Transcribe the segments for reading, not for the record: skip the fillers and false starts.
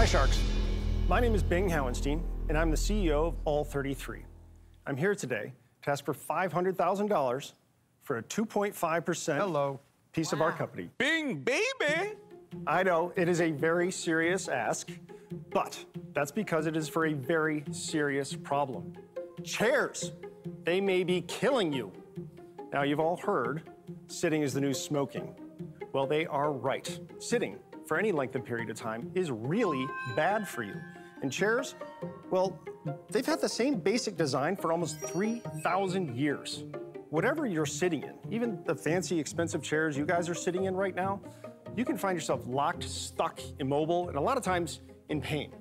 Hi, Sharks. My name is Bing Howenstein, and I'm the CEO of ALL33. I'm here today to ask for $500,000 for a 2.5% piece of our company. Bing, baby! I know, it is a very serious ask, but that's because it is for a very serious problem. Chairs, they may be killing you. Now, you've all heard sitting is the new smoking. Well, they are right. Sitting for any length of period of time is really bad for you. And chairs, well, they've had the same basic design for almost 3,000 years. Whatever you're sitting in, even the fancy, expensive chairs you guys are sitting in right now, you can find yourself locked, stuck, immobile, and a lot of times in pain.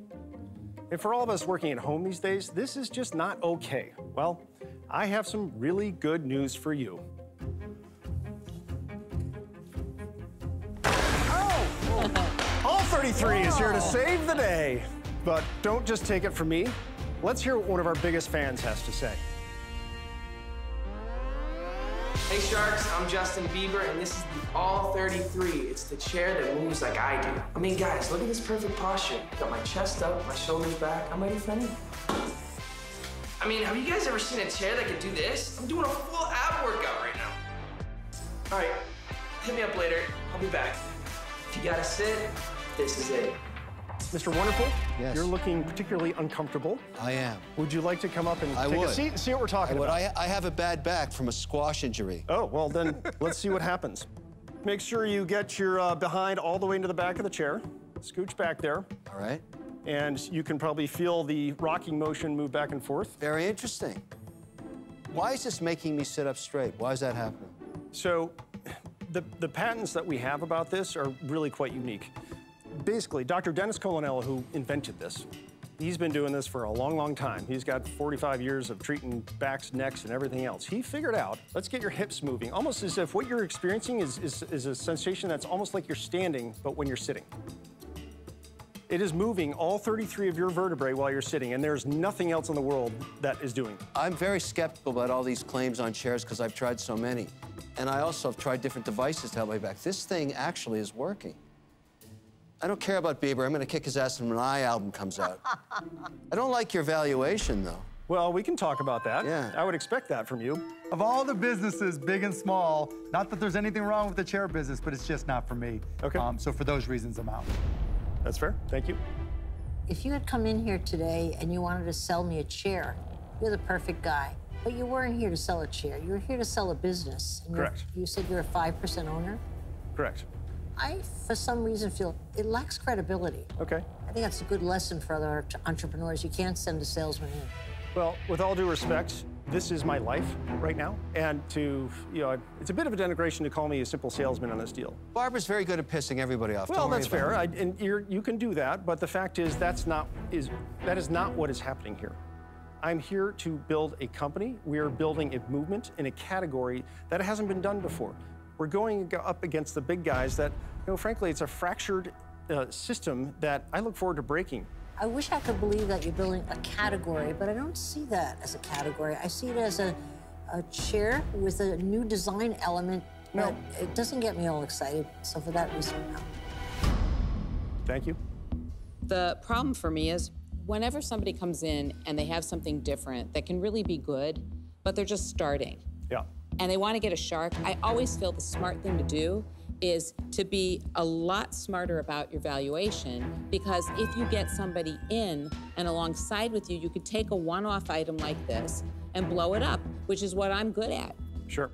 And for all of us working at home these days, this is just not okay. Well, I have some really good news for you. ALL33 is here to save the day. But don't just take it from me. Let's hear what one of our biggest fans has to say. Hey Sharks, I'm Justin Bieber, and this is the ALL33. It's the chair that moves like I do. I mean, guys, look at this perfect posture. Got my chest up, my shoulders back. I'm ready for anything. I mean, have you guys ever seen a chair that could do this? I'm doing a full ab workout right now. All right, hit me up later. I'll be back. If you gotta sit, this is it. Mr. Wonderful, yes. You're looking particularly uncomfortable. I am. Would you like to come up and take a seat and see what we're talking about? I have a bad back from a squash injury. Oh, well then, let's see what happens. Make sure you get your behind all the way into the back of the chair. Scooch back there. All right. And you can probably feel the rocking motion move back and forth. Very interesting. Why is this making me sit up straight? Why is that happening? So, the patents that we have about this are really quite unique. Basically, Dr. Dennis Colonella, who invented this, he's been doing this for a long, long time. He's got 45 years of treating backs, necks, and everything else. He figured out, let's get your hips moving, almost as if what you're experiencing is a sensation that's almost like you're standing, but when you're sitting. It is moving all 33 of your vertebrae while you're sitting, and there's nothing else in the world that is doing it. I'm very skeptical about all these claims on chairs because I've tried so many. And I also have tried different devices to help my back. This thing actually is working. I don't care about Bieber. I'm going to kick his ass when my album comes out. I don't like your valuation, though. Well, we can talk about that. Yeah. I would expect that from you. Of all the businesses, big and small, not that there's anything wrong with the chair business, but it's just not for me. Okay. So for those reasons, I'm out. That's fair. Thank you. If you had come in here today and you wanted to sell me a chair, you're the perfect guy. But you weren't here to sell a chair. You were here to sell a business. And correct. You said you're a 5% owner? Correct. I, for some reason, feel it lacks credibility. Okay. I think that's a good lesson for other entrepreneurs. You can't send a salesman in. Well, with all due respect, this is my life right now. And it's a bit of a denigration to call me a simple salesman on this deal. Barbara's very good at pissing everybody off. Well, that's fair. And you can do that. But the fact is, that is not what is happening here. I'm here to build a company. We are building a movement in a category that hasn't been done before. We're going up against the big guys that, frankly, it's a fractured system that I look forward to breaking. I wish I could believe that you're building a category, but I don't see that as a category. I see it as a chair with a new design element. No. But it doesn't get me all excited, so for that reason, no. Thank you. The problem for me is whenever somebody comes in and they have something different that can really be good, but they're just starting. Yeah. And they want to get a shark, I always feel the smart thing to do is to be a lot smarter about your valuation, because if you get somebody in and alongside with you, you could take a one-off item like this and blow it up, which is what I'm good at. Sure.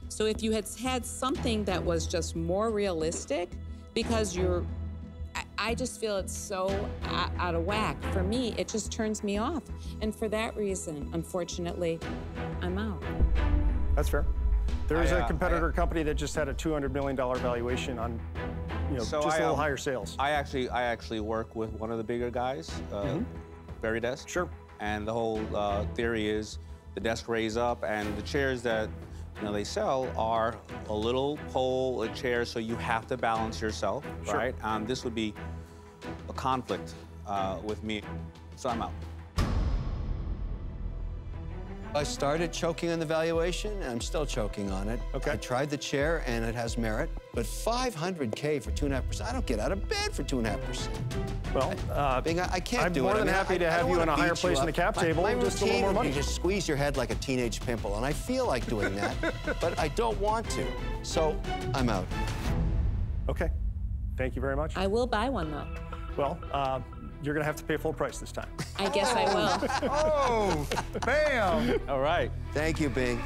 So if you had had something that was just more realistic, because I just feel it's so out of whack. For me, it just turns me off. And for that reason, unfortunately, I'm out. That's fair. There is a competitor company that just had a $200 million valuation on, just a little higher sales. I actually work with one of the bigger guys, Veridesk. Sure. And the whole theory is the desk raise up, and the chairs that they sell are a little pole, a chair, so you have to balance yourself, sure. right? This would be a conflict with me, so I'm out. I started choking on the valuation, and I'm still choking on it. Okay. I tried the chair, and it has merit, but $500K for 2.5%, I don't get out of bed for 2.5%. Well, Bing, I can't I'm do it. more than happy to have you in a higher place in the cap table, My just a little routine more would be money. just squeeze your head like a teenage pimple, and I feel like doing that, but I don't want to. So I'm out. Okay. Thank you very much. I will buy one, though. Well, you're going to have to pay full price this time. I guess I will. Oh, bam! All right. Thank you, Bing.